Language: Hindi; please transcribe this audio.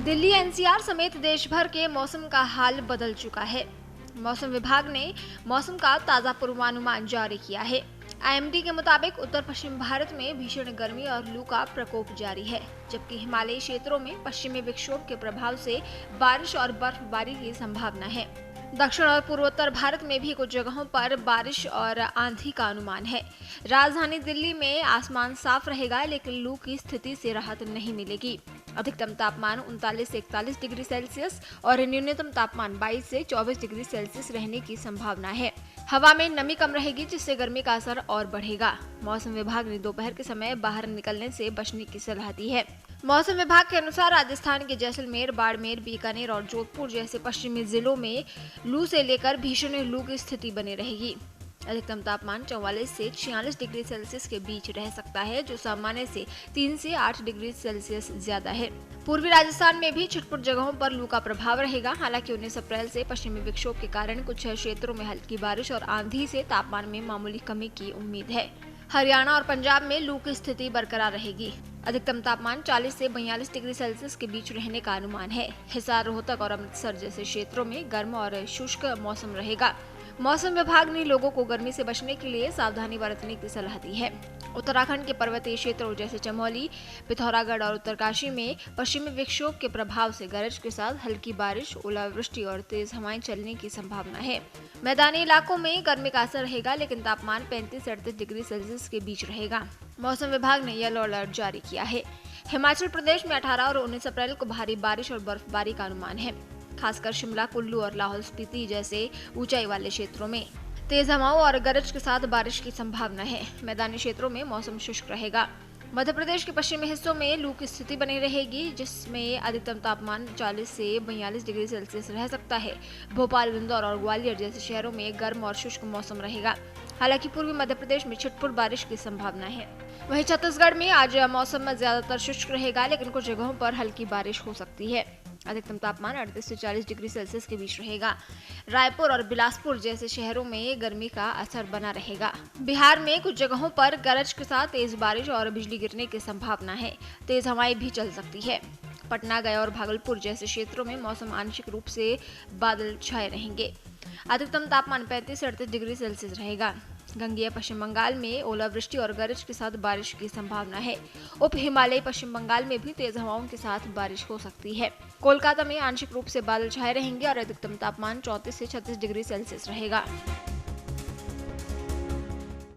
दिल्ली एनसीआर समेत देश भर के मौसम का हाल बदल चुका है। मौसम विभाग ने मौसम का ताजा पूर्वानुमान जारी किया है। आईएमडी के मुताबिक उत्तर पश्चिम भारत में भीषण गर्मी और लू का प्रकोप जारी है, जबकि हिमालयी क्षेत्रों में पश्चिमी विक्षोभ के प्रभाव से बारिश और बर्फबारी की संभावना है। दक्षिण और पूर्वोत्तर भारत में भी कुछ जगहों पर बारिश और आंधी का अनुमान है। राजधानी दिल्ली में आसमान साफ रहेगा, लेकिन लू की स्थिति से राहत नहीं मिलेगी। अधिकतम तापमान 39 से 41 डिग्री सेल्सियस और न्यूनतम तापमान 22 से 24 डिग्री सेल्सियस रहने की संभावना है। हवा में नमी कम रहेगी, जिससे गर्मी का असर और बढ़ेगा। मौसम विभाग ने दोपहर के समय बाहर निकलने से बचने की सलाह दी है। मौसम विभाग के अनुसार राजस्थान के जैसलमेर, बाड़मेर, बीकानेर और जोधपुर जैसे पश्चिमी जिलों में लू से लेकर भीषण लू की स्थिति बनी रहेगी। अधिकतम तापमान 44 से 46 डिग्री सेल्सियस के बीच रह सकता है, जो सामान्य से 3 से 8 डिग्री सेल्सियस ज्यादा है। पूर्वी राजस्थान में भी छिटपुट जगहों पर लू का प्रभाव रहेगा। हालांकि 19 अप्रैल से पश्चिमी विक्षोभ के कारण कुछ क्षेत्रों में हल्की बारिश और आंधी से तापमान में मामूली कमी की उम्मीद है। हरियाणा और पंजाब में लू की स्थिति बरकरार रहेगी। अधिकतम तापमान 40 से 42 डिग्री सेल्सियस के बीच रहने का अनुमान है। हिसार, रोहतक और अमृतसर जैसे क्षेत्रों में गर्म और शुष्क मौसम रहेगा। मौसम विभाग ने लोगों को गर्मी से बचने के लिए सावधानी बरतने की सलाह दी है। उत्तराखंड के पर्वतीय क्षेत्रों जैसे चमोली, पिथौरागढ़ और उत्तरकाशी में पश्चिमी विक्षोभ के प्रभाव से गरज के साथ हल्की बारिश, ओलावृष्टि और तेज हवाएं चलने की संभावना है। मैदानी इलाकों में गर्मी का असर रहेगा, लेकिन तापमान 35 से 38 डिग्री सेल्सियस के बीच रहेगा। मौसम विभाग ने येलो अलर्ट जारी किया है। हिमाचल प्रदेश में 18 और 19 अप्रैल को भारी बारिश और बर्फबारी का अनुमान है। खासकर शिमला, कुल्लू और लाहौल स्पीति जैसे ऊंचाई वाले क्षेत्रों में तेज हवाओं और गरज के साथ बारिश की संभावना है। मैदानी क्षेत्रों में मौसम शुष्क रहेगा। मध्य प्रदेश के पश्चिमी हिस्सों में लू की स्थिति बनी रहेगी, जिसमें अधिकतम तापमान 40 से 42 डिग्री सेल्सियस रह सकता है। भोपाल, इंदौर और ग्वालियर जैसे शहरों में गर्म और शुष्क मौसम रहेगा। हालांकि पूर्वी मध्य प्रदेश में छिटपुट बारिश की संभावना है। वहीं छत्तीसगढ़ में आज मौसम ज्यादातर शुष्क रहेगा, लेकिन कुछ जगहों पर हल्की बारिश हो सकती है। अधिकतम तापमान 38 से 40 डिग्री सेल्सियस के बीच रहेगा। रायपुर और बिलासपुर जैसे शहरों में गर्मी का असर बना रहेगा। बिहार में कुछ जगहों पर गरज के साथ तेज बारिश और बिजली गिरने की संभावना है। तेज हवाएं भी चल सकती है। पटना, गया और भागलपुर जैसे क्षेत्रों में मौसम आंशिक रूप से बादल छाए रहेंगे। अधिकतम तापमान 35 से 38 डिग्री सेल्सियस रहेगा। गंगेय पश्चिम बंगाल में ओलावृष्टि और गरज के साथ बारिश की संभावना है। उप हिमालयी पश्चिम बंगाल में भी तेज हवाओं के साथ बारिश हो सकती है। कोलकाता में आंशिक रूप से बादल छाए रहेंगे और अधिकतम तापमान 34 से 36 डिग्री सेल्सियस रहेगा।